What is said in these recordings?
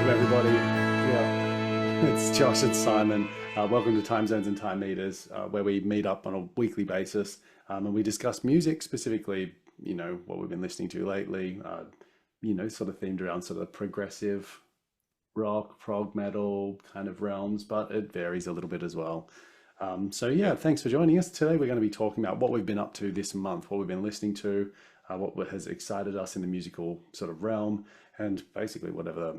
everybody. Yeah, it's Josh and Simon. Welcome to Time Zones and Time Meters, where we meet up on a weekly basis and we discuss music, specifically, what we've been listening to lately, sort of themed around sort of progressive rock, prog metal kind of realms, but it varies a little bit as well. Yeah, Thanks for joining us. Today we're going to be talking about what we've been up to this month, what we've been listening to, what has excited us in the musical sort of realm, and basically whatever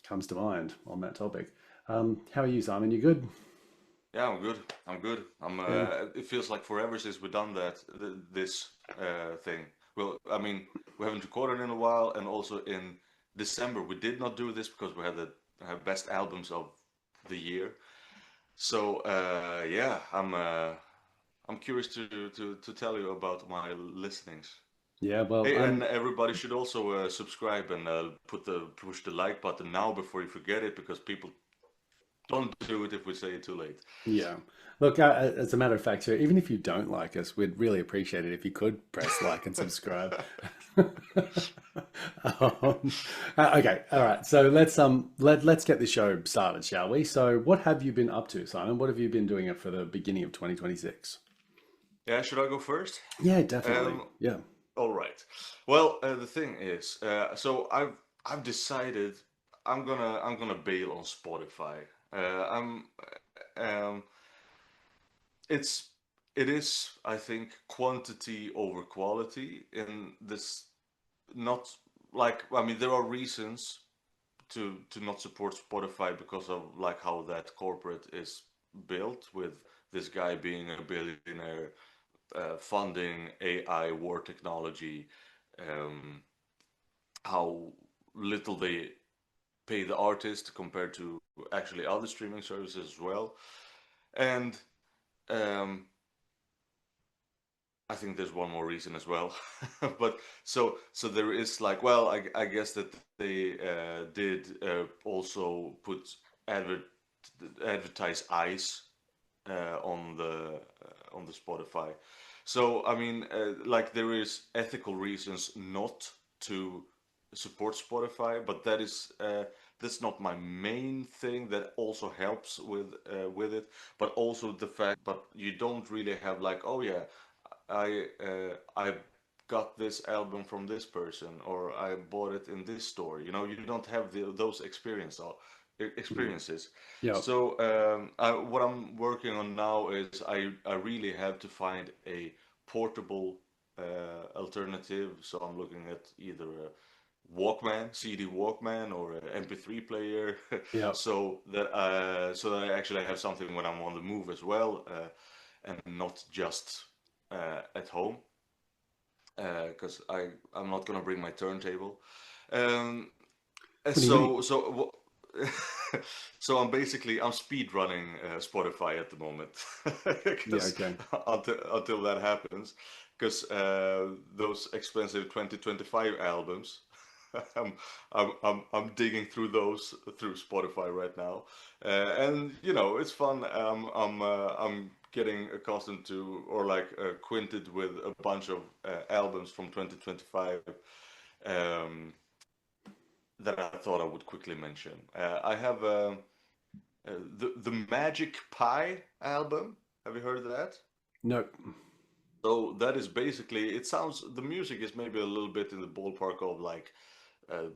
comes to mind on that topic. How are you, Simon? You good? yeah, I'm good. I'm good. Yeah. It feels like forever since we've done this thing. Well, I mean, we haven't recorded in a while, and also in December we did not do this because we had the best albums of the year. So yeah, I'm curious to tell you about my listenings. Yeah, well, Hey, and I'm everybody should also subscribe and push the like button now before you forget it, because people don't do it if we say it too late. Yeah. Look, as a matter of fact, sir, even if you don't like us, we'd really appreciate it if you could press like and subscribe. Okay, all right. So let's get the show started, shall we? So, what have you been up to, Simon? What have you been doing for the beginning of 2026? Yeah, should I go first? Yeah, definitely. Um, Yeah. all right. Well, the thing is, so I've decided I'm gonna bail on Spotify. I'm um, it's it is, I think, quantity over quality in this. Not like, I mean, there are reasons to not support Spotify because of like how that corporate is built, with this guy being a billionaire, funding AI war technology, um, how little they pay the artist compared to actually other streaming services as well. And um, I think there's one more reason as well. But so there is like, well, I guess that they did also put advert advertise ice on the Spotify. So I mean, like, there is ethical reasons not to support Spotify, but that's not my main thing. That also helps with it, but also the fact, but you don't really have like, oh yeah, I got this album from this person, or I bought it in this store. You don't have those Mm. experiences. Yeah. So what I'm working on now is I really have to find a portable alternative. So I'm looking at either a Walkman, CD Walkman, or an MP3 player, Yeah. so that I actually have something when I'm on the move as well, and not just at home, because I'm not gonna bring my turntable. Um, What do you mean? so I'm speed running Spotify at the moment, Yeah. because Okay. until that happens, because those expensive 2025 albums, I'm, I'm digging through those through Spotify right now, and it's fun. I'm getting accustomed to, or like acquainted with a bunch of albums from 2025. Um, that I thought I would quickly mention. I have the Magic Pie album. Have you heard of that? Nope. So that is basically. It sounds, the music is maybe a little bit in the ballpark of like uh,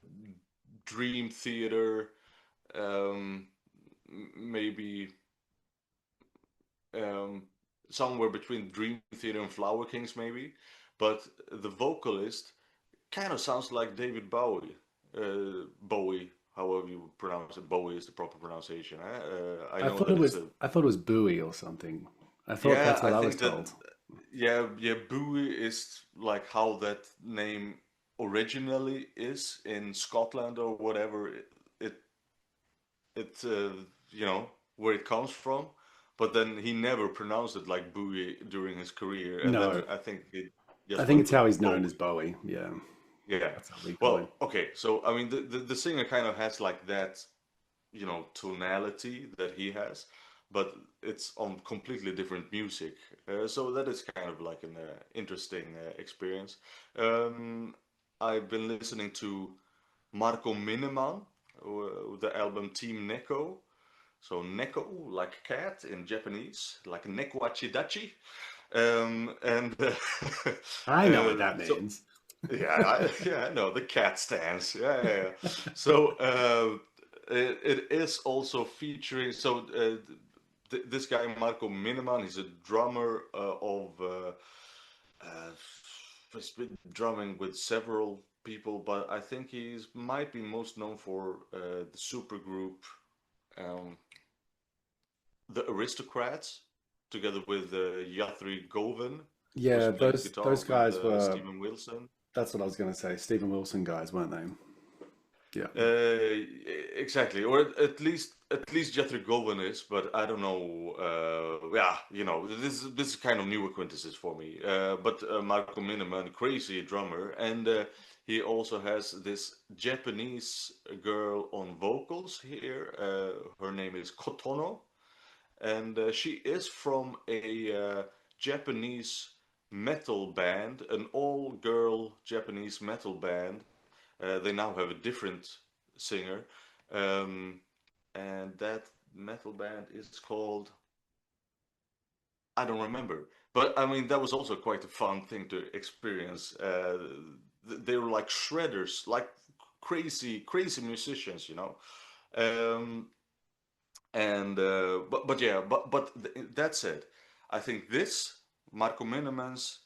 Dream Theater, um, maybe um, somewhere between Dream Theater and Flower Kings, maybe. But the vocalist kind of sounds like David Bowie. Bowie, however you pronounce it. Bowie is the proper pronunciation. I I know thought that it it's was. a. I thought it was Bowie or something. I thought Yeah, that's I what I was think that. told. Yeah, Bowie is like how that name originally is in Scotland or whatever. It it where it comes from, but then he never pronounced it like Bowie during his career, and then No, I think it I just think went it's with how he's known as Bowie. Bowie. Yeah, Yeah. that's how we call him. Well, okay. So I mean, the singer kind of has like that, tonality that he has, but it's on completely different music. So that is kind of like an interesting experience. Um, I've been listening to Marco Minneman. the album Team Neko. So Neko, like cat in Japanese, like Neko Achidachi. And I know what that so means. yeah, yeah, I know the cat stands. Yeah, yeah, yeah. So it is also featuring. So this guy Marco Minneman, he's a drummer of. He's been drumming with several people, but I think he's might be most known for the supergroup, um, the Aristocrats, together with Guthrie Govan, who's Yeah, played those guitar with guys were. Steven Wilson. That's what I was going to say. Stephen Wilson guys, weren't they? Yeah. Exactly, or at least Jethro Govan is, but I don't know. Yeah, this is kind of new acquaintances for me. But Marco Minneman, crazy drummer, and he also has this Japanese girl on vocals here. Her name is Kotono, and she is from a Japanese metal band, an all-girl Japanese metal band. They now have a different singer, um, and that metal band is called, I don't remember. But I mean, that was also quite a fun thing to experience. They were like shredders, like crazy, crazy musicians, you know. Um, and but yeah, that said, I think this Marco Minneman's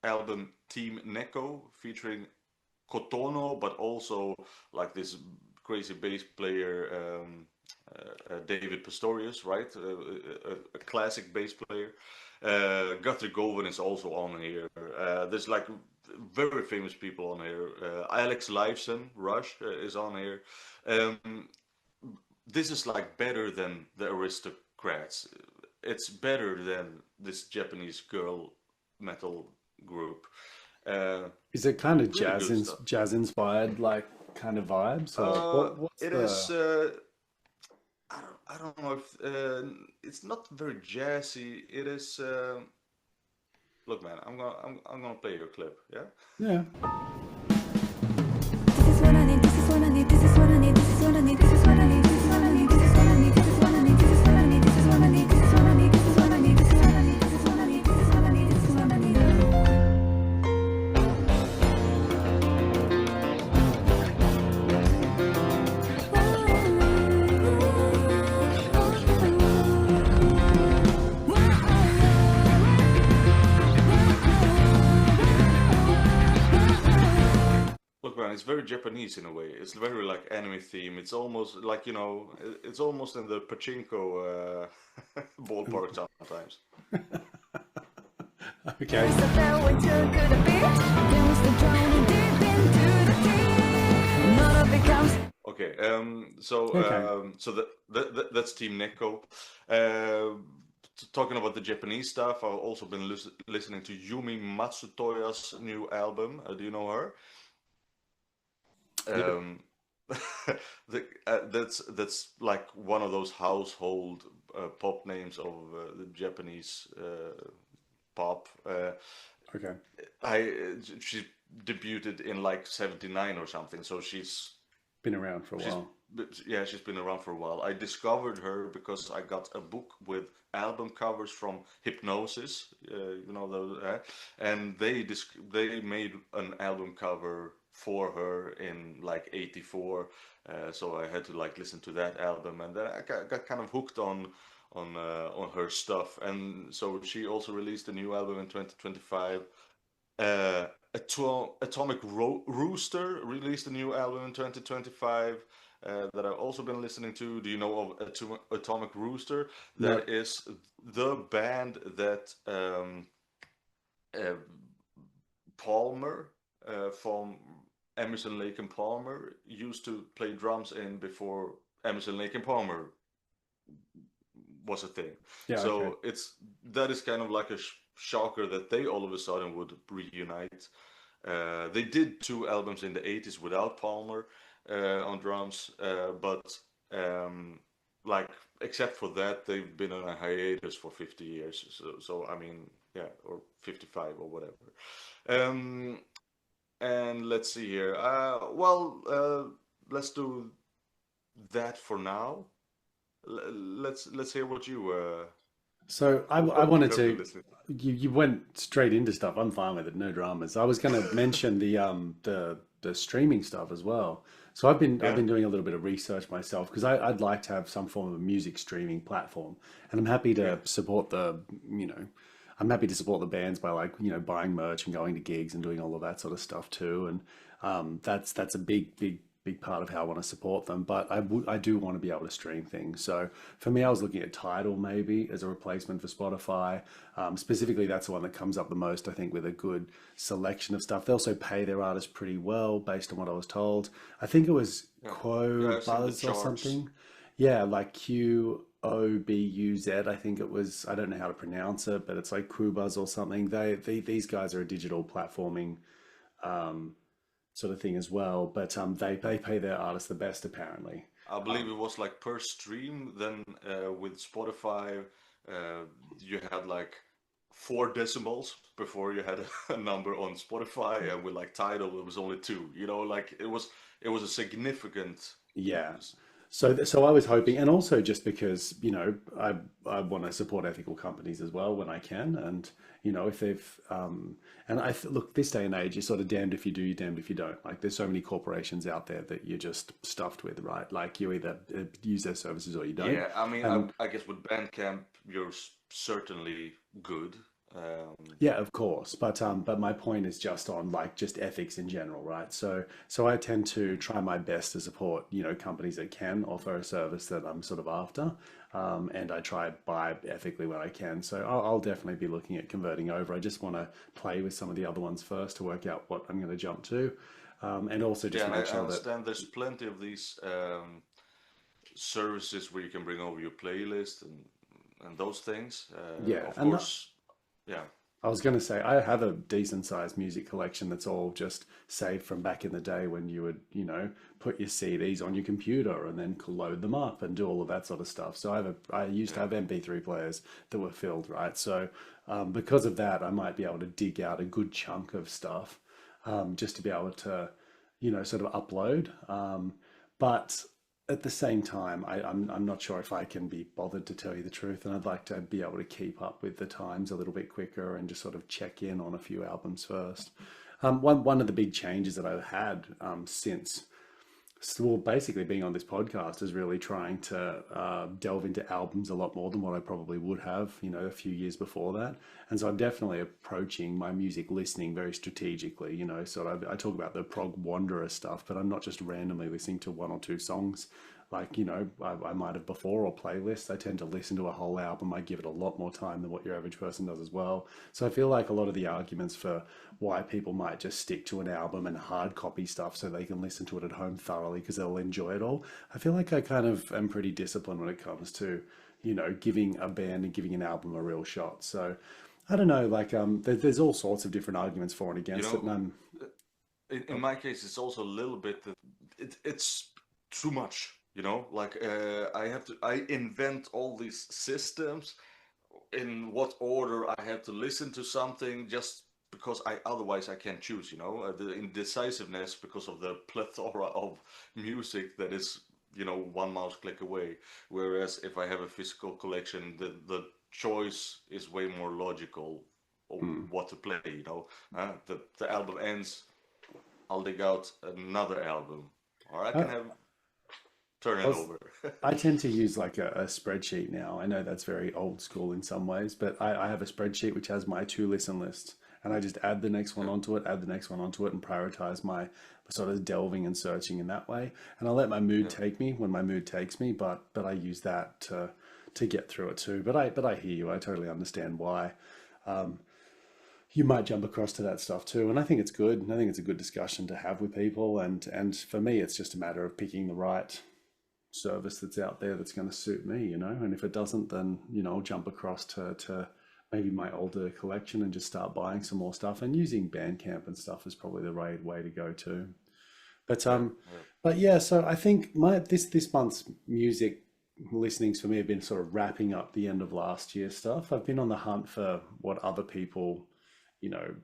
album Team Neko featuring Kotono, but also like this crazy bass player, David Pastorius, right? A classic bass player. Guthrie Govan is also on here. There's like very famous people on here. Alex Lifeson, Rush, is on here. Um, this is like better than the Aristocrats. It's better than this Japanese girl metal group. Uh, Is it kind of Really good stuff. jazz inspired like kind of vibes or what's It the is. I don't know if it's not very jazzy. It is. Look, man, I'm gonna play your clip. Yeah. yeah. This is what I need, this is what I need, this is what I need, this is what I need, this is what I need, this is what I need, this is what I need, this is what I need, this is what I need, this is what I need, this is what I need, this is what I need, this is what I need, this is what I need, this is what I need, this is what I need. Look, man, it's very Japanese in a way. It's very like anime theme. It's almost like it's almost in the pachinko ballpark sometimes. Okay. First I fell way too good a bit, then we start drowning deep into the deep. None of it comes. Okay. Okay. So that's Team Neko. Uh, Talking about the Japanese stuff, I've also been listening to Yumi Matsutoya's new album. Do you know her? Yep. Um, that's like one of those household pop names of the Japanese pop. Okay. She debuted in like '79 or something, so Been around for a she's while. yeah, she's been around for a while. I discovered her because I got a book with album covers from Hypnosis, those, and they made an album cover for her in like '84. So I had to like listen to that album, and then I got kind of hooked on her stuff. And so she also released a new album in 2025. Uh, Rooster released a new album in 2025 that I've also been listening to. Do you know of Atomic Rooster? No. That is the band that uh, Palmer from Emerson, Lake and Palmer used to play drums in before Emerson, Lake and Palmer was a thing. Yeah, okay. So that is kind of like a shocker that they all of a sudden would reunite. They did two albums in the '80s without Palmer on drums, but like except for that, they've been on a hiatus for 50 years. So I mean, yeah, or 55 or whatever. And let's see here. Let's do. that for now. Let's hear what you So I what you wanted have been to. listening to. You went straight into stuff. I'm fine with it. No dramas. I was going to mention the streaming stuff as well. So I've Yeah, been doing a little bit of research myself because I'd like to have some form of music streaming platform, and I'm happy yeah, to support you know I'm happy to support the bands by like buying merch and going to gigs and doing all of that sort of stuff too. And that's a big part of how I want to support them. But I do want to be able to stream things. So for me, I was looking at Tidal maybe as a replacement for Spotify. Specifically, that's the one that comes up the most, I think, with a good selection of stuff. They also pay their artists pretty well, based on what I was told. I think it was yeah, yeah. Quo I've seen the Buzz or charts. something. Yeah, like QOBUZ, I think it was. I don't know how to pronounce it, but it's like Qbuzz or something. These guys are a digital platforming sort of thing as well, but they pay their artists the best apparently. I believe it was like per stream. Then with Spotify, uh, you had like 4 decimals before you had a number on Spotify, and with like Tidal, it was only two. Like it was a significant. Yeah. So I was hoping, and also just because, I want to support ethical companies as well when I can, and if they've, and look, this day and age, you're sort of damned if you do, you're damned if you don't. Like, there's so many corporations out there that you're just stuffed with, right? Like, you either use their services or you don't. Yeah, I mean, I, And I guess with Bandcamp, you're certainly good. Um, yeah, of course, but my point is just on like just ethics in general, right? So I tend to try my best to support, companies that can offer a service that I'm sort of after, and I try buy ethically when I can. So I'll definitely be looking at converting over. I just want to play with some of the other ones first to work out what I'm going to jump to, and also yeah, just and I make sure that understand there's plenty of these services where you can bring over your playlist and those things. yeah, Of and course, yeah, I was going to say, I have a decent sized music collection that's all just saved from back in the day when you would, put your CDs on your computer and then load them up and do all of that sort of stuff. So I used to yeah, have MP3 players that were filled, right? So because of that, I might be able to dig out a good chunk of stuff just to be able to, sort of upload. But at the same time, I'm not sure if I can be bothered to tell you the truth, and I'd like to be able to keep up with the times a little bit quicker and just sort of check in on a few albums first. One of the big changes that I've had since, well, basically being on this podcast is really trying to delve into albums a lot more than what I probably would have, a few years before that. And so I'm definitely approaching my music listening very strategically, sort of, I talk about the prog wanderer stuff, but I'm not just randomly listening to one or two songs like, I might have before, or playlists. I tend to listen to a whole album. I give it a lot more time than what your average person does as well. So I feel like a lot of the arguments for why people might just stick to an album and hard copy stuff so they can listen to it at home thoroughly because they'll enjoy it all. I feel like I kind of am pretty disciplined when it comes to, giving a band and giving an album a real shot. So I don't know, like there's all sorts of different arguments for and you against it, and know, I'm in my case, it's also a little bit that it's too much. Like I invent all these systems in what order I have to listen to something just because otherwise I can't choose. The indecisiveness because of the plethora of music that is one mouse click away. Whereas if I have a physical collection, the choice is way more logical of hmm. what to play. The album ends, I'll dig out another album, or I can I, have turn I it was over. I tend to use like a spreadsheet now. I know that's very old school in some ways, but I have a spreadsheet which has my to listen list, and I just add the next one Yeah, onto it, add the next one onto it, and prioritize my sort of delving and searching in that way. And I let my mood yeah. take me when my mood takes me, but I use that to get through it too. But I hear you. I totally understand why. Um, you might jump across to that stuff too, and I think it's good. And I think it's a good discussion to have with people, and for me, it's just a matter of picking the right service that's out there that's going to suit me, and if it doesn't, then I'll jump across to maybe my older collection and just start buying some more stuff, and using Bandcamp and stuff is probably the right way to go too. but Yeah, um yeah. but yeah, so I think my this month's music listenings for me have been sort of wrapping up the end of last year's stuff. I've been on the hunt for what other people, you know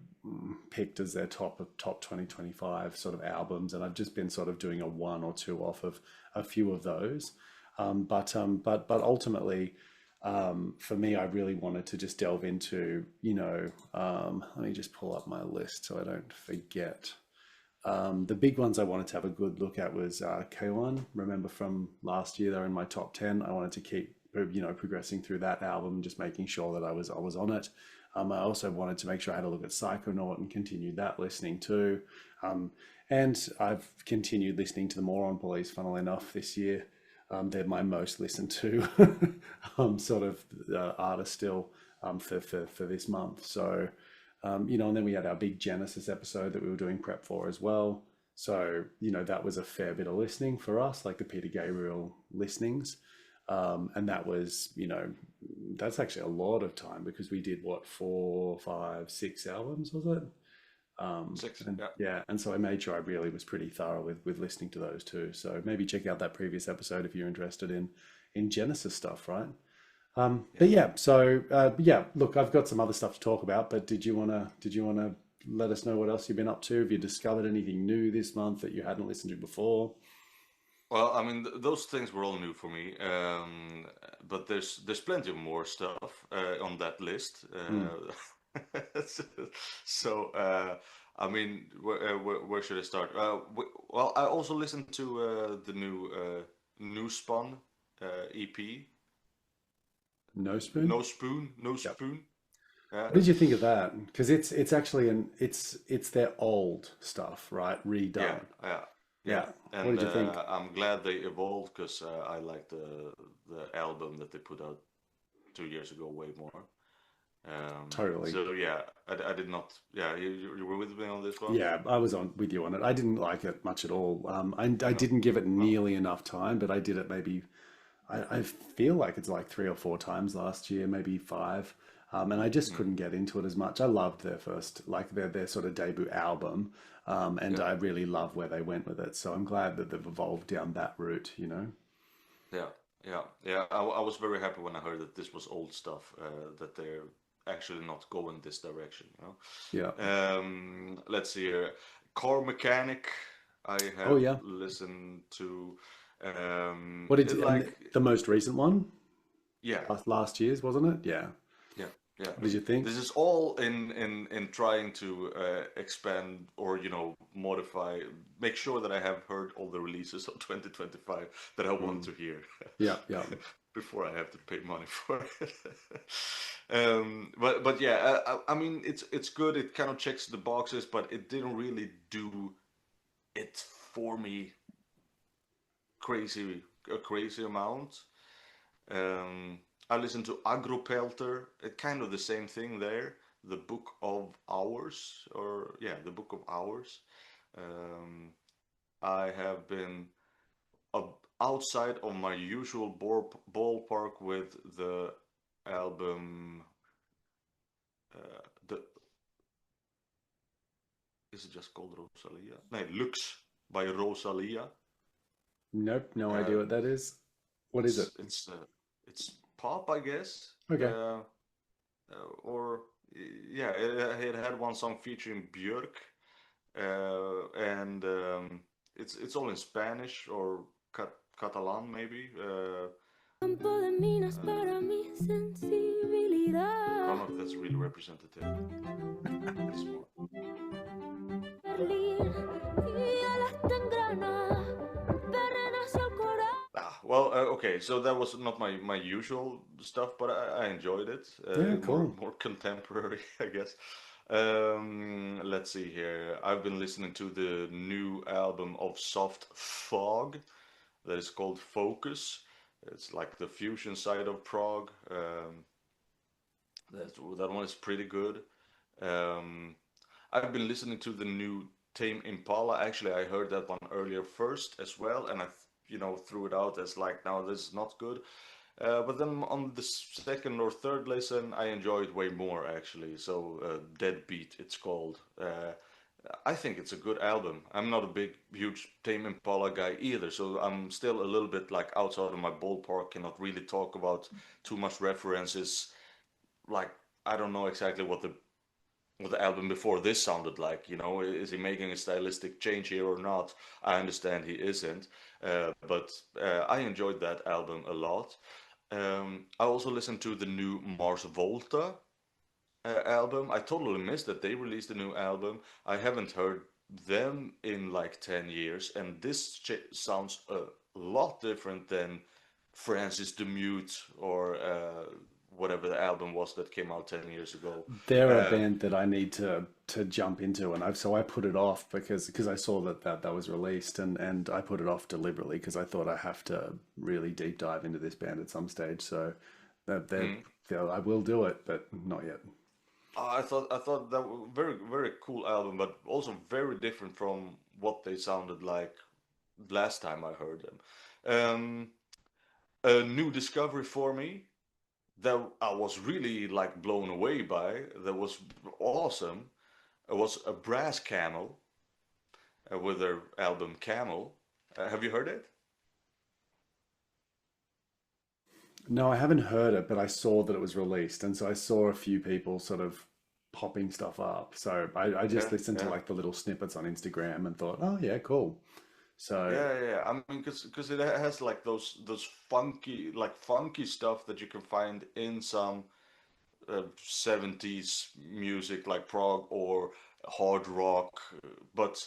picked as their top 2025 sort of albums, and I've just been sort of doing a one or two off of a few of those. But ultimately, for me, I really wanted to just delve into, let me just pull up my list so I don't forget. The big ones I wanted to have a good look at was K1. Remember from last year, they're in my top 10. I wanted to keep, progressing through that album, just making sure that I was on it. I also wanted to make sure I had a look at Psychonaut and continued that listening too. And I've continued listening to the Moron Police, funnily enough, this year. They're my most listened to sort of artist still for this month. So, and then we had our big Genesis episode that we were doing prep for as well. So, that was a fair bit of listening for us, like the Peter Gabriel listenings. And that was, that's actually a lot of time because we did what, 4, 5, 6 albums, was it? 6, And, yeah. yeah, and so I made sure I really was pretty thorough with listening to those too. So maybe check out that previous episode if you're interested in Genesis stuff, right? But yeah, so yeah, look, I've got some other stuff to talk about, but did you wanna let us know what else you've been up to? Have you discovered anything new this month that you hadn't listened to before? Well, I mean, those things were all new for me, but there's plenty of more stuff on that list. So, I mean, where should I start? Well, I also listened to the new Nospün EP. No Spoon? No Yep. Spoon. Yeah, What did you think of that? Because it's actually it's their old stuff, right? yeah, Redone. yeah, yeah. Yeah. What And did you think? I'm glad they evolved because I like the album that they put out 2 years ago way more. Totally. So yeah, I did not. Yeah, you were with me on this one. Yeah, I was on with you on it. I didn't like it much at all. I No. didn't give it Oh. nearly enough time, but I did it maybe. I feel like it's like 3 or 4 times last year, maybe 5. And I just Mm. couldn't get into it as much. I loved their first, like their sort of debut album, and Yeah, I really love where they went with it. So I'm glad that they've evolved down that route, yeah, yeah, yeah. I was very happy when I heard that this was old stuff. That they're actually not going this direction. Yeah. Let's see here. Karmakanic, I Oh have yeah. listened to. What did you, and Like, the most recent one, yeah, last year's, wasn't it? Yeah. yeah, yeah. What did you think? This is all in trying to expand or modify, make sure that I have heard all the releases of 2025 that I want Mm. to hear Yeah, yeah. before I have to pay money for it. But yeah, I mean it's good. It kind of checks the boxes, but it didn't really do it for me a crazy amount. Um, I listened to Agropelter. It kind of the same thing there. The Book of Hours, or yeah, the Book of Hours. Um, I have been outside of my usual ballpark with the album. The Is it just called Rosalia? No, Lux by Rosalia. Nope, no idea Uh, what that is. What is it? it's pop, I guess. Okay. Or yeah, it had one song featuring Björk, and it's all in Spanish or Catalan maybe. Campo de minas para mi I don't sensibilidad. know if that's really representative. This one. Berlín y alas tan grana, perren hacia el corazón. Well, okay, so that was not my usual stuff, but I enjoyed it. Yeah, cool. More contemporary, I guess. Let's see here. I've been listening to the new album of Soft Fog that is called Focus. It's like the fusion side of prog. That one is pretty good. Um, I've been listening to the new Tame Impala. Actually, I heard that one earlier first as well, and I threw it out as like, no, this is not good. But then on the second or third listen, I enjoyed way more actually. So Deadbeat, it's called. I think it's a good album. I'm not a huge Tame Impala guy either, so I'm still a little bit like outside of my ballpark. Cannot really talk about too much references. Like I don't know exactly what what the album before this sounded like. You know, is he making a stylistic change here or not? I understand he isn't, but I enjoyed that album a lot. I also listened to the new Mars Volta album. I totally missed that they released a new album. I haven't heard them in like 10 years, and this sounds a lot different than Francis the Mute or whatever the album was that came out 10 years ago. They're a Uh, band that I need to jump into, and I put it off because I saw that was released, and I put it off deliberately because I thought I have to really deep dive into this band at some stage. So mm. I will do it, but not yet. I thought that was very cool album, but also very different from what they sounded like last time I heard them. Um, a new discovery for me that I was really like blown away by. That was awesome. It was a Brass Camel with their album Camel. Have you heard it? No, I haven't heard it, but I saw that it was released, and so I saw a few people sort of popping stuff up. So I just Yeah, listened to yeah. like the little snippets on Instagram and thought, oh yeah, cool. So Yeah. I mean, because it has like those funky stuff that you can find in some 70s music like prog or hard rock, but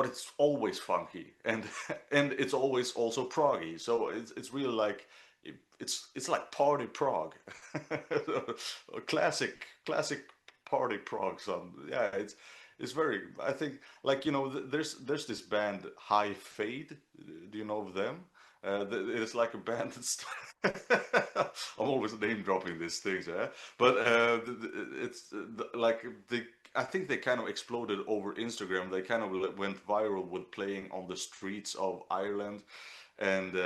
it's always funky and and it's always also proggy. So it's really like it's like party prog, a classic party prog song. Yeah, it's very. I think like there's this band High Fade. Do you know of them? It's like a band that's I'm always name dropping these things, eh? But it's like I think they kind of exploded over Instagram. They kind of went viral with playing on the streets of Ireland, and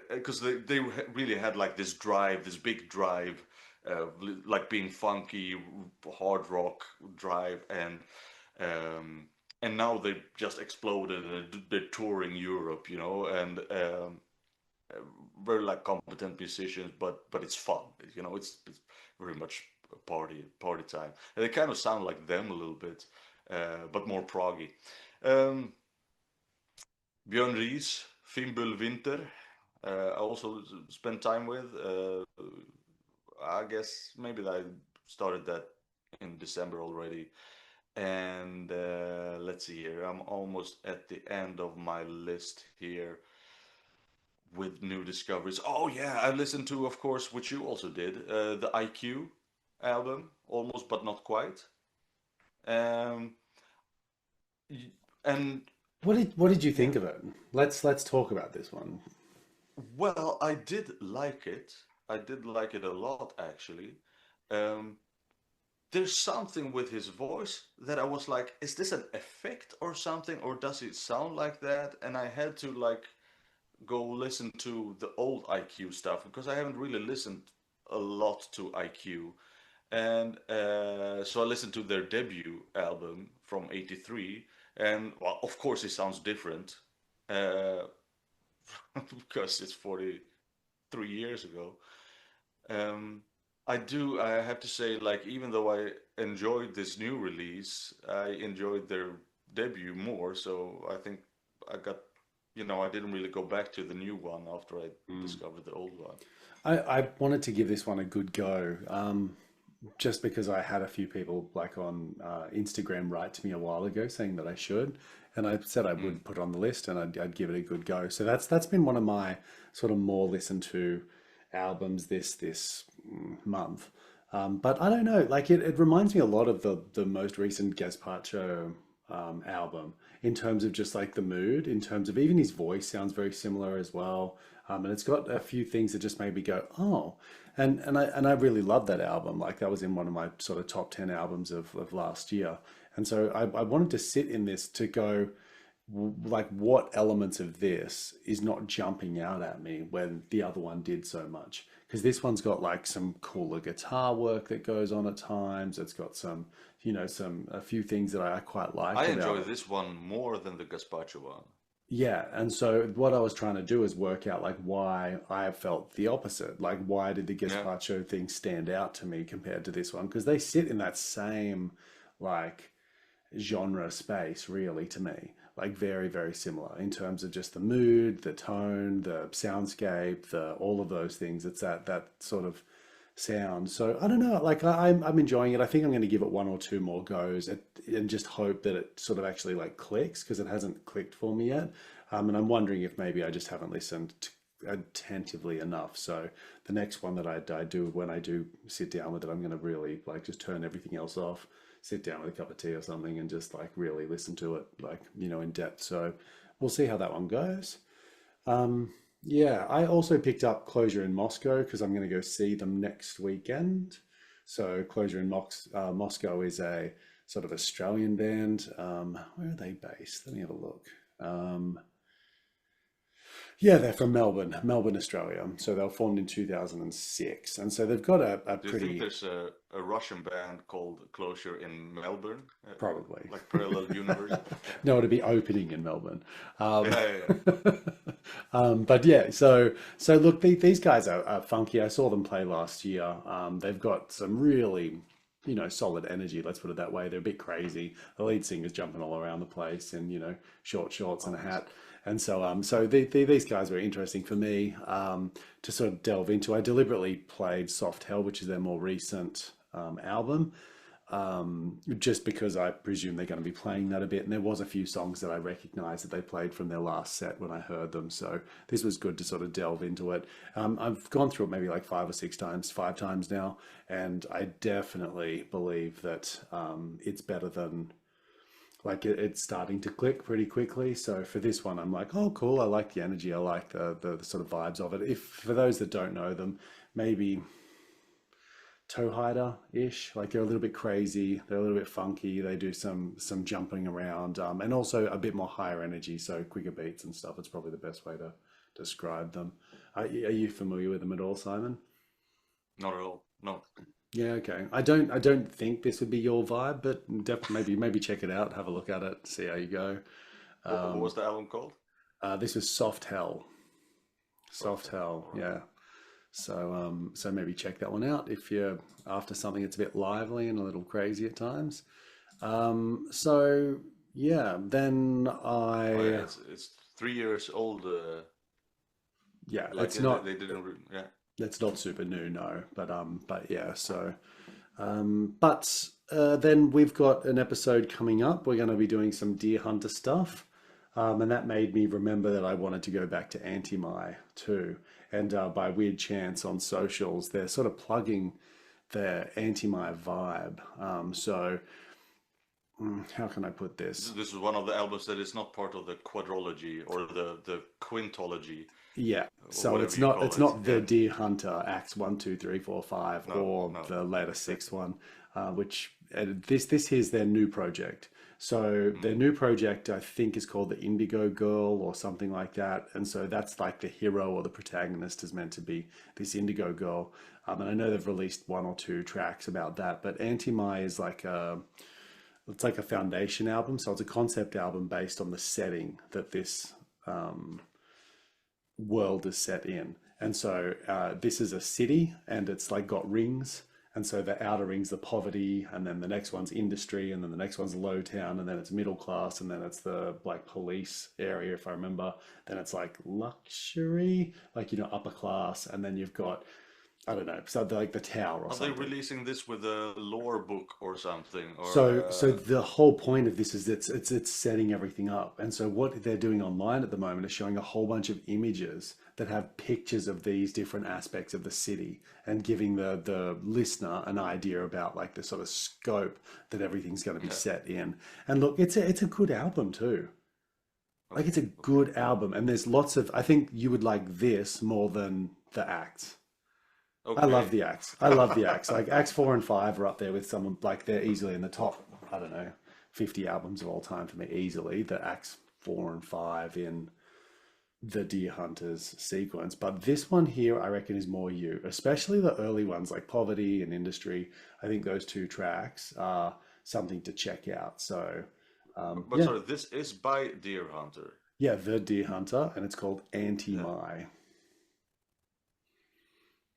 because they really had like this drive, this big drive, like being funky, hard rock drive, and now they just exploded and they're touring Europe, and very like competent musicians, but it's fun, it's very much a party time. And they kind of sound like them a little bit, but more proggy. Um, Björn Ries, Fimbul Winter, I also spent time with. I guess maybe I started that in December already. And let's see here, I'm almost at the end of my list here with new discoveries. Oh yeah, I listened to, of course, which you also did, the IQ album, almost but not quite. Um, y- and what did you yeah, think of it? Let's talk about this one. well, I did like it. I did like it a lot, actually. Um, there's something with his voice that I was like, is this an effect or something, or does it sound like that? And I had to like go listen to the old IQ stuff because I haven't really listened a lot to IQ. And so I listened to their debut album from '83, and well, of course, it sounds different uh, because it's 43 years ago. Um, I have to say, like, even though I enjoyed this new release, I enjoyed their debut more. So I think I got, I didn't really go back to the new one after I discovered the old one. I wanted to give this one a good go, just because I had a few people like on Instagram write to me a while ago saying that I should, and I said I Mm. would put it on the list and I'd give it a good go. So that's been one of my sort of more listened to albums this month. But I don't know, like it reminds me a lot of the most recent Gazpacho album in terms of just like the mood, in terms of even his voice sounds very similar as well. And it's got a few things that just made me go, oh, and I really love that album. Like that was in one of my sort of top 10 albums of last year. And so I wanted to sit in this to go, like what elements of this is not jumping out at me when the other one did so much, because this one's got like some cooler guitar work that goes on at times. It's got some, some a few things that I quite I liked about enjoy it. this one more than the Gazpacho one. Yeah, and so what I was trying to do is work out like why I felt the opposite. Like why did the Yeah. gazpacho thing stand out to me compared to this one? Because they sit in that same like genre space really to me. Like very, very similar in terms of just the mood, the tone, the soundscape, the all of those things. It's that sort of sound. So I don't know. Like I'm enjoying it. I think I'm going to give it one or two more goes and just hope that it sort of actually like clicks because it hasn't clicked for me yet. And I'm wondering if maybe I just haven't listened attentively enough. So the next one that I do when I do sit down with it, I'm going to really like just turn everything else off, sit down with a cup of tea or something, and just like really listen to it like in depth. So we'll see how that one goes. Yeah, I also picked up Closure in Moscow because I'm going to go see them next weekend. So Closure in Moscow is a sort of Australian band. Where are they based? Let me have a look. Um, yeah, they're from Melbourne, Australia. So they were formed in 2006, and so they've got a Do you think pretty there's a Russian band called Closure in Melbourne? probably. Like parallel universe? No, it'll be opening in Melbourne. Um, Yeah, yeah, yeah. but yeah, so look, these guys are funky. I saw them play last year. They've got some really, solid energy. Let's put it that way. They're a bit crazy. The lead singer's jumping all around the place in, short shorts and a Nice. hat. And so these guys were interesting for me to sort of delve into. I deliberately played Soft Hell, which is their more recent album, just because I presume they're going to be playing that a bit. And there was a few songs that I recognized that they played from their last set when I heard them. So this was good to sort of delve into it. I've gone through it maybe like five times now, and I definitely believe that it's better than like it's starting to click pretty quickly. So for this one, I'm like, oh, cool. I like the energy. I like the sort of vibes of it. If for those that don't know them, maybe toe hider ish. Like they're a little bit crazy. They're a little bit funky. They do some jumping around, and also a bit more higher energy. So quicker beats and stuff. It's probably the best way to describe them. Are you familiar with them at all, Simon? Not at all. No. Yeah, okay. I don't think this would be your vibe, but maybe check it out, have a look at it, see how you go. What Um, was the album called? this was Soft Hell. Soft Soft Hell. Hell, All right. yeah. So maybe check that one out if you're after something that's a bit lively and a little crazy at times. So yeah, then Oh yeah, I it's 3 years old. yeah, Like they didn't. Yeah. it's not super new, no, but yeah, so but then we've got an episode coming up. We're going to be doing some deer hunter stuff. And that made me remember that I wanted to go back to Anti-My too. And by weird chance on socials, they're sort of plugging their Anti-My vibe. How can I put this? This is one of the albums that is not part of the quadrology or the quintology Yeah, or so whatever it's you not call it's it. not the Yeah. Deer Hunter Acts 1, 2, 3, 4, 5 No, or no. the later sixth one, which this here's their new project. So their Mm. new project I think is called the Indigo Girl or something like that, and so that's like the hero or the protagonist is meant to be this Indigo Girl. And I know they've released one or two tracks about that, but Anti-My is like it's like a foundation album, so it's a concept album based on the setting that this world is set in. And so this is a city and it's like got rings. And so the outer ring's the poverty, and then the next one's industry, and then the next one's low town, and then it's middle class, and then it's the like police area, if I remember. Then it's like luxury, like upper class, and then you've got I don't know, so like the tower or Are they something. releasing this with a lore book or something? Or So the whole point of this is it's setting everything up. And so what they're doing online at the moment is showing a whole bunch of images that have pictures of these different aspects of the city and giving the listener an idea about like the sort of scope that everything's going to be yeah. set in. And look, it's a good album too. Like Okay. it's a Okay. good album, and there's lots of I think you would like this more than the acts. I love Okay. the acts. I love the acts. Like acts 4 and 5 are up there with someone like they're easily in the top, I don't know, 50 albums of all time for me, easily. The acts 4 and 5 in the Deer Hunters sequence. But this one here, I reckon, is more you, especially the early ones like Poverty and Industry. I think those two tracks are something to check out. So, But yeah. sorry, this is by Deer Hunter. Yeah, The Deer Hunter, and it's called Yeah. Anti-My.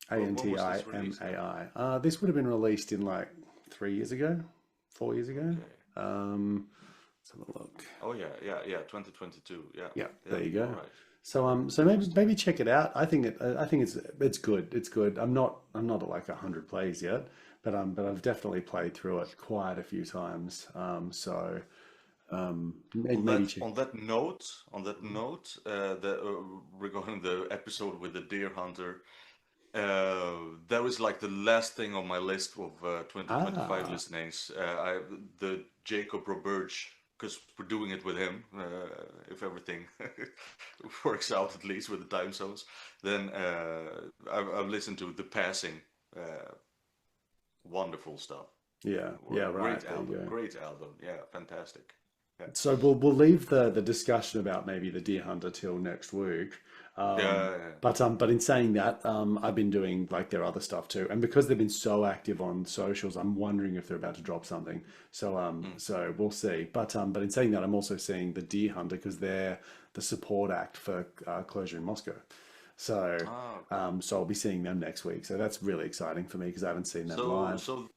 When was this released then? Antimai. This would have been released in like 3 years ago, 4 years ago. Okay. Let's have a look. Oh yeah, 2022. Yeah, Yeah, yeah, there you all go. right. So maybe check it out. I think it's good. It's good. I'm not at like 100 plays yet, but I've definitely played through it quite a few times. Maybe check. On that note, regarding the episode with the deer hunter, that was like the last thing on my list of 2025 Ah, listenings. The Jacob Roberge, because we're doing it with him. If everything works out, at least with the time zones, then I've listened to The Passing. Uh, Wonderful stuff. yeah, right. Great There you album. go. Great album. Yeah, fantastic. Yeah. So we'll leave the discussion about maybe the deer hunter till next week. Yeah, yeah. But in saying that, I've been doing like their other stuff too, and because they've been so active on socials, I'm wondering if they're about to drop something. Mm. So we'll see. But in saying that, I'm also seeing the deer hunter because they're the support act for Closure in Moscow. So Ah, okay. so I'll be seeing them next week. So that's really exciting for me because I haven't seen them So, live. so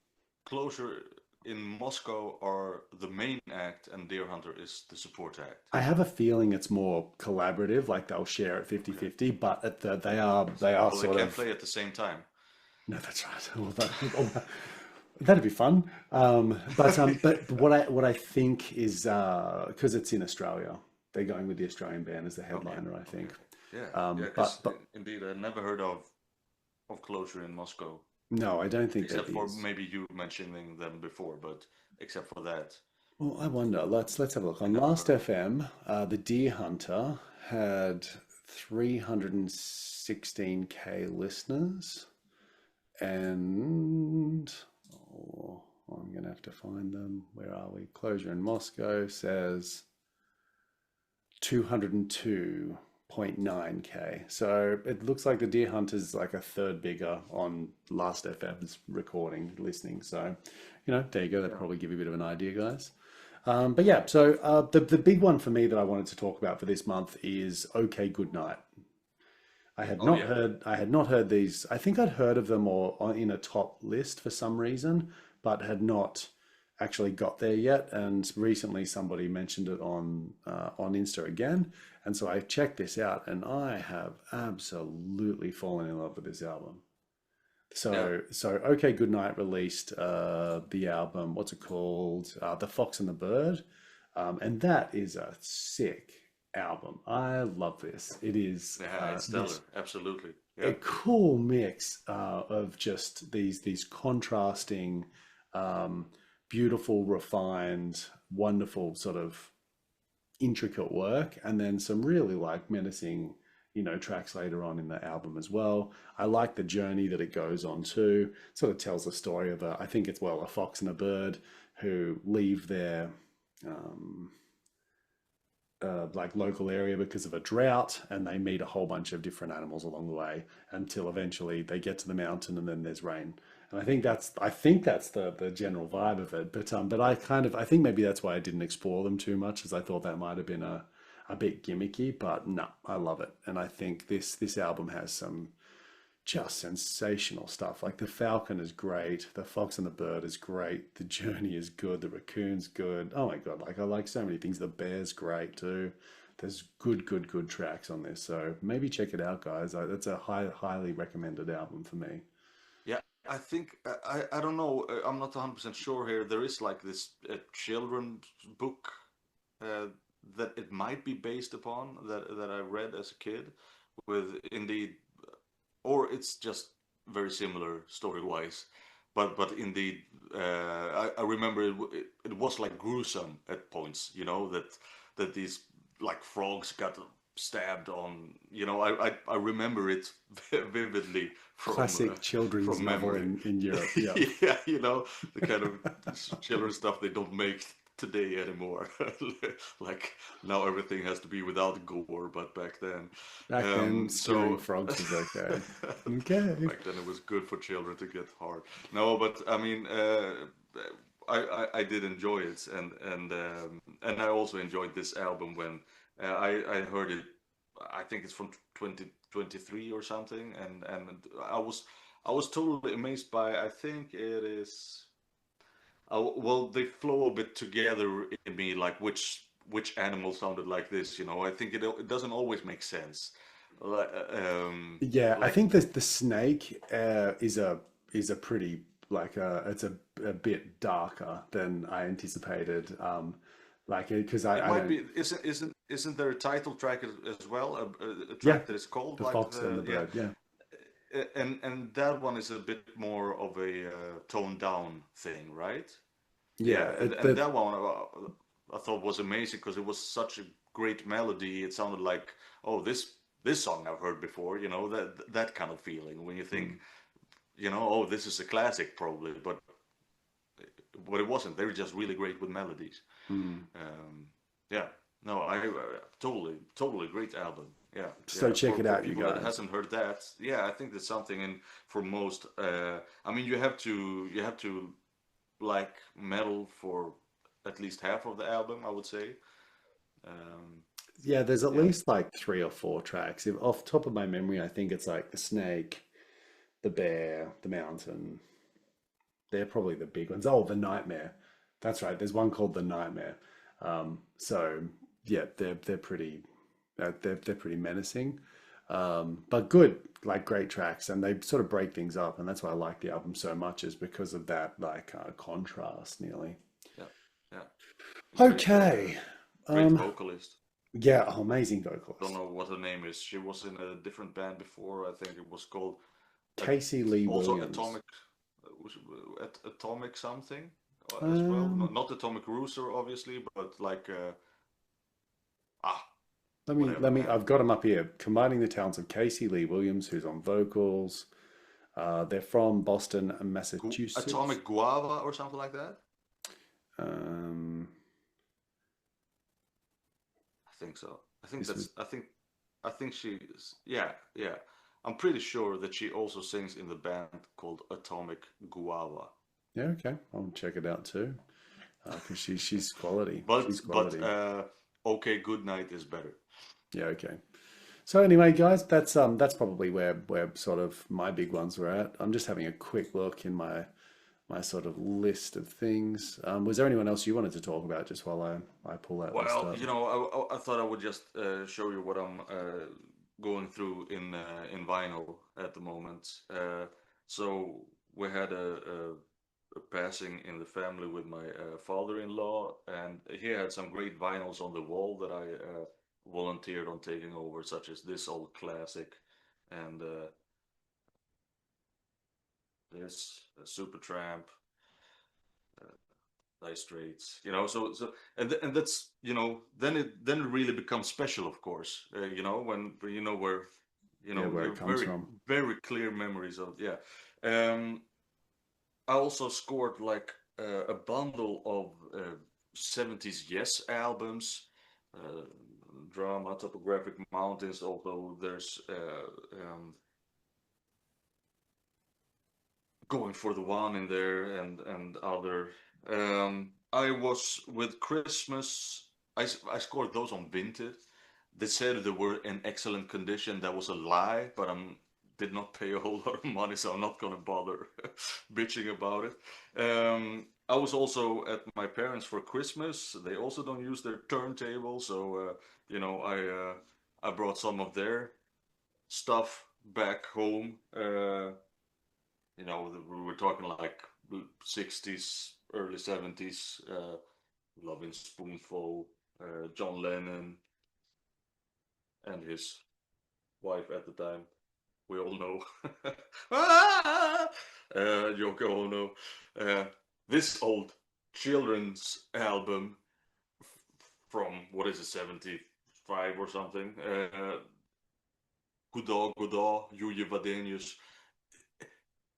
Closure in Moscow are the main act, and Deer Hunter is the support act. I have a feeling it's more collaborative, like they'll share it Okay. 50-50, but they are Well, they sort can't of play at the same time. no, that's right. That'd be fun. But what I think is because it's in Australia, they're going with the Australian band as the Okay, headliner, I think. okay. Yeah, yeah, But because indeed I never heard of Closure in Moscow, no, I don't think that except for is. maybe you mentioning them before, but except for that, Well, I wonder. Let's have a look. I On never Last heard. FM, the Deer Hunter had 316K listeners, and I'm gonna have to find them. Where are we? Closure in Moscow says 202.9K. So it looks like the Deer Hunter's like a third bigger on Last FM's recording listening. So, there you go. That'll Yeah. probably give you a bit of an idea, guys. But yeah, so the big one for me that I wanted to talk about for this month is OK Goodnight. Oh yeah. I had not heard these. I think I'd heard of them or in a top list for some reason, but had not actually got there yet. And recently somebody mentioned it on Insta again, and so I checked this out, and I have absolutely fallen in love with this album. Yeah. So OK Goodnight released the album. What's it called? The Fox and the Bird, and that is a sick album. I love this. It is Yeah, it's stellar. this Absolutely. a Yeah. cool mix of just these contrasting, um, beautiful, refined, wonderful sort of intricate work, and then some really like menacing, tracks later on in the album as well. I like the journey that it goes on too. Sort of tells the story of I think it's a fox and a bird who leave their um, like local area because of a drought, and they meet a whole bunch of different animals along the way until eventually they get to the mountain, and then there's rain. And I think that's the general vibe of it. But I think maybe that's why I didn't explore them too much, as I thought that might have been a bit gimmicky. But no, I love it, and I think this album has some just sensational stuff. Like the falcon is great, the fox and the bird is great, the journey is good, the raccoon's good. Oh my god, like I like so many things. The bear's great too. There's good tracks on this, so maybe check it out, guys. That's a highly recommended album for me. Yeah. I think I don't know. I'm not 100% sure here. There is like this children's book uh, that it might be based upon that I read as a kid with indeed, or it's just very similar story-wise. But indeed, I remember it was like gruesome at points. That these like frogs got stabbed on. I remember it vividly Classic children's from novel memory. in Europe. Yeah. Yeah, the kind of children's stuff they don't make today anymore. Like now everything has to be without gore, but back then, Back then, spearing so frogs was okay. Okay. back then it was good for children to get hard. No, but I mean, I did enjoy it, and I also enjoyed this album when I heard it. I think it's from 2023 or something, and I was totally amazed by. I think it is. Well, they flow a bit together in me, like which animal sounded like this. I think it doesn't always make sense. Like, Yeah, I like think the snake is a pretty like it's a bit darker than I anticipated. Like because it I might don't be. Isn't there a title track as well? A yeah track that is called the like fox and the yeah. bird yeah And that one is a bit more of a toned down thing, right? Yeah, yeah and the that one I thought was amazing because it was such a great melody. It sounded like, oh, this song I've heard before. That kind of feeling when you think, mm, oh, this is a classic probably, but it wasn't. They were just really great with melodies. mm. Um, yeah, no, I totally great album. Yeah, So yeah. check it For out, you people that guys. hasn't heard that, yeah, I think that's something. And for most, I mean, you have to like metal for at least half of the album, I would say. Um, Yeah, there's at yeah, least like three or four tracks. If off the top of my memory, I think it's like the snake, the bear, the mountain. They're probably the big ones. Oh, the nightmare. That's right. There's one called the nightmare. So yeah, they're pretty they're pretty menacing, but good, like great tracks, and they sort of break things up, and that's why I like the album so much is because of that like contrast, nearly. yeah, yeah. Great, Okay, great um, vocalist. yeah, oh, amazing Don't vocalist, know what her name is. She was in a different band before. I think it was called uh, Casey Lee also Williams. Atomic, Atomic something as well. Um, Not Atomic Rooster, obviously, but like ah, let whatever, me. man. I've got them up here. Combining the talents of Casey Lee Williams, who's on vocals. They're from Boston, Massachusetts. Atomic Guava or something like that. Um, I think so. I think this that's. was I think she is. Yeah, yeah. I'm pretty sure that she also sings in the band called Atomic Guava. yeah. Okay, I'll check it out too. Because she's quality. But She's quality. okay, Goodnight is better. Yeah. Okay. So anyway, guys, that's probably where sort of my big ones were at. I'm just having a quick look in my sort of list of things. Was there anyone else you wanted to talk about just while I pull that list Well, up? I thought I would just show you what I'm going through in vinyl at the moment. So we had a passing in the family with my father-in-law, and he had some great vinyls on the wall that I volunteered on taking over, such as this old classic and this Supertramp, Dire Straits. And that's then it really becomes special, of course. When you know where Yeah, where you it have comes very from. very clear memories of. Yeah. Um, I also scored like a bundle of 70s Yes albums, uh, drama, topographic mountains. Although there's going for the one in there and other. I was with Christmas. I scored those on Vinted. They said they were in excellent condition. That was a lie, but I did not pay a whole lot of money, so I'm not gonna bother bitching about it. I was also at my parents for Christmas. They also don't use their turntable, so I brought some of their stuff back home. We were talking like 60s, early 70s, Loving Spoonful, John Lennon, and his wife at the time. We all know. Ah! Yoko Ono. Uh, this old children's album from, what is it, 75 or something? Goddag, Goddag, Juje Wadenius.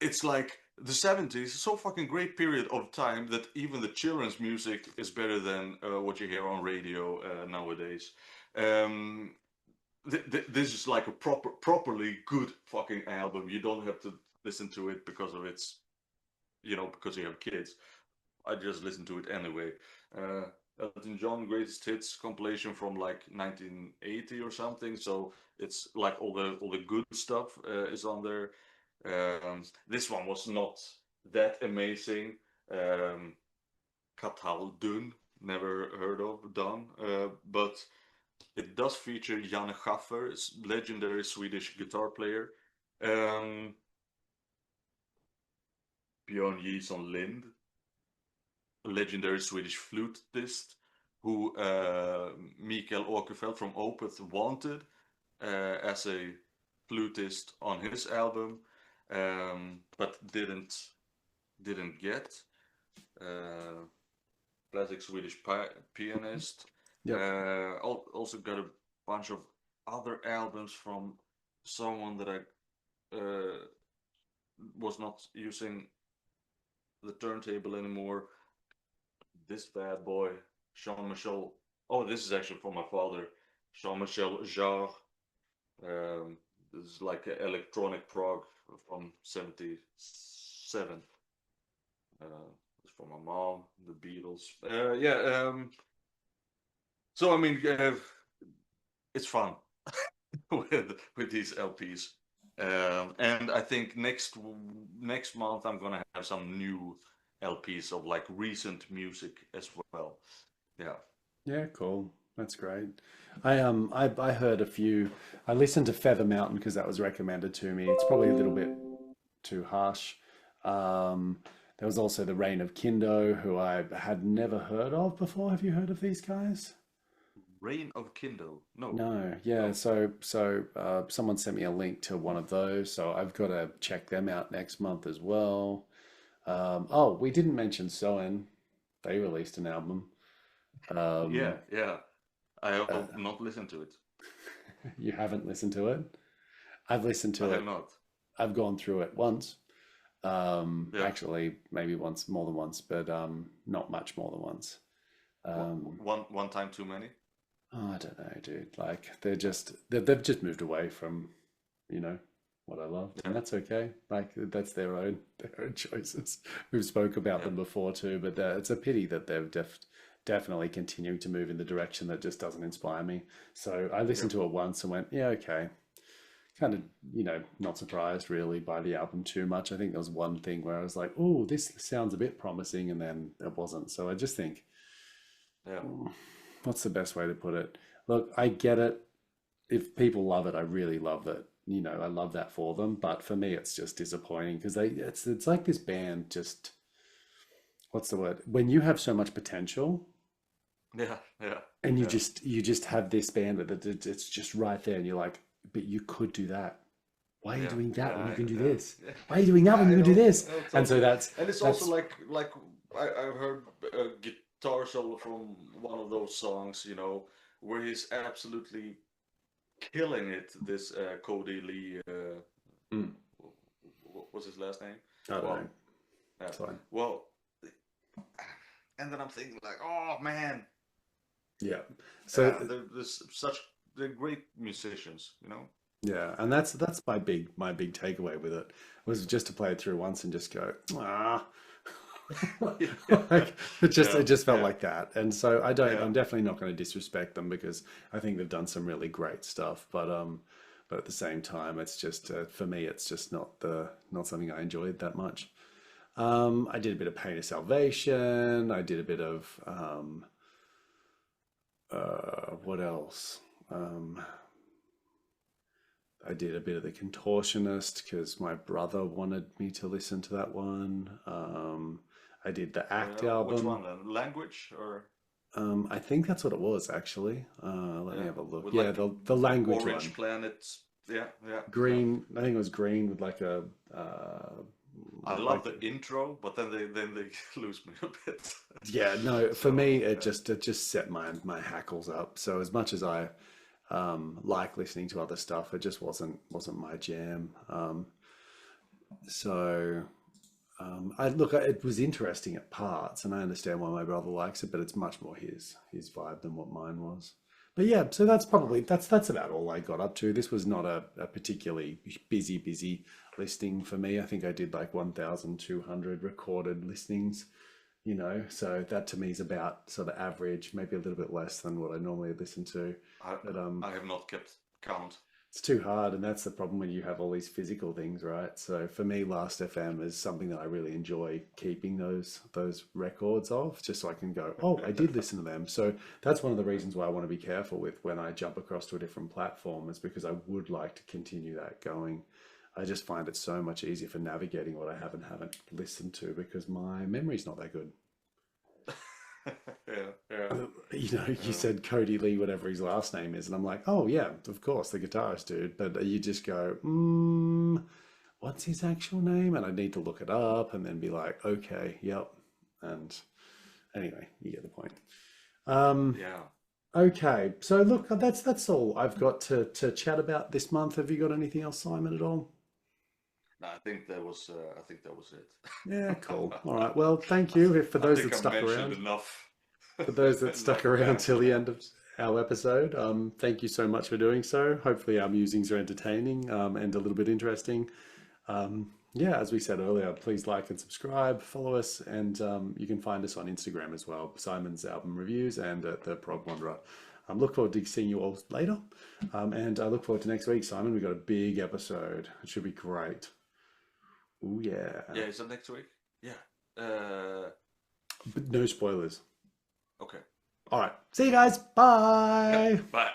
It's like the 70s, so fucking great period of time that even the children's music is better than what you hear on radio nowadays. Um, this is like a properly good fucking album. You don't have to listen to it because of its, because you have kids. I just listen to it anyway. Elton John Greatest Hits compilation from like 1980 or something. So it's like all the good stuff is on there. This one was not that amazing. Katal Dun, never heard of Dun, but it does feature Janne Schaffer, legendary Swedish guitar player. Björn Jison Lind, a legendary Swedish flutist, who Mikael Åkerfeldt from Opeth wanted as a flutist on his album, but didn't get. Classic Swedish pianist. Yep. Also got a bunch of other albums from someone that I was not using the turntable anymore. This bad boy, Jean-Michel. Oh, this is actually from my father, Jean-Michel Jarre. This is like electronic prog from '77. It's from my mom, the Beatles. So I mean, it's fun with these LPs. And I think next month I'm gonna have some new LPs of like recent music as well. Yeah. Yeah, cool. That's great. I heard a few. I listened to Feather Mountain because that was recommended to me. It's probably a little bit too harsh. There was also the Reign of Kindo, who I had never heard of before. Have you heard of these guys? Reign of Kindle. No. No, yeah. So someone sent me a link to one of those, so I've got to check them out next month as well. Oh, we didn't mention Soen. They released an album. Yeah. I have not listened to it. You haven't listened to it? I've listened to I it. have not. I've gone through it once. Actually, maybe once, more than once, but not much more than once. One time too many. Oh, I don't know, dude. Like they've just moved away from, what I loved, and that's okay. Like that's their own choices. We've spoke about them before too, but it's a pity that they've definitely continuing to move in the direction that just doesn't inspire me. So I listened to it once and went, yeah, okay. Kind of, not surprised really by the album too much. I think there was one thing where I was like, oh, this sounds a bit promising, and then it wasn't. So I just think, what's the best way to put it? Look, I get it. If people love it, I really love it. I love that for them. But for me, it's just disappointing because it's like this band just, what's the word? When you have so much potential, and you just have this band that it's just right there, and you're like, but you could do that. Why are you doing that when you can do this? Why are you doing that when you can do this? Totally. And so it's also like I've heard a guitar solo from one of those songs, where he's absolutely killing it. This Cody Lee, what was his last name? I don't know. That's fine. Well, and then I'm thinking like, oh man. Yeah. So they're great musicians, Yeah, and that's my big takeaway with it was just to play it through once and just go, it just felt like that. And so I'm definitely not going to disrespect them because I think they've done some really great stuff. But at the same time, it's just for me, it's just not something I enjoyed that much. I did a bit of Pain of Salvation. I did a bit of what else? I did a bit of the Contortionist because my brother wanted me to listen to that one. I did the Act album. Which one? Language or? I think that's what it was actually. Let me have a look. With Yeah, like the language Orange one. Planet. Yeah. Green. I think it was green with like a. I love the intro, but then they lose me a bit. Yeah, no. For me, it just set my hackles up. So as much as I like listening to other stuff, it just wasn't my jam. It was interesting at parts, and I understand why my brother likes it, but it's much more his vibe than what mine was. But yeah, so that's about all I got up to. This was not a particularly busy listening for me. I think I did like 1,200 recorded listenings, you know, so that to me is about sort of average, maybe a little bit less than what I normally listen to. I But I have not kept count. it's too hard, and that's the problem when you have all these physical things, right? So for me, Last FM is something that I really enjoy keeping those records of, just so I can go, oh, I did listen to them. So that's one of the reasons why I want to be careful with when I jump across to a different platform, is because I would like to continue that going. I just find it so much easier for navigating what I haven't listened to because my memory's not that good. Yeah. You know, you said Cody Lee, whatever his last name is, and I'm like, oh yeah, of course, the guitarist dude. But you just go, what's his actual name? And I need to look it up and then be like, okay, yep. And anyway, you get the point. Yeah. Okay, so look, that's all I've got to chat about this month. Have you got anything else, Simon, at all? No, I think that was it. Yeah, cool. All right. Well, thank you for I those think that I stuck mentioned around. enough. For those that stuck Enough around till the Camel. end of our episode, thank you so much for doing so. Hopefully, our musings are entertaining and a little bit interesting. Yeah, as we said earlier, please like and subscribe, follow us, and you can find us on Instagram as well, Simon's Album Reviews and the Prog Wanderer. Look forward to seeing you all later, and I look forward to next week, Simon. We've got a big episode. It should be great. Oh yeah. Yeah, is that next week? Yeah. But no spoilers. Okay. All right. See you guys. Bye. Bye.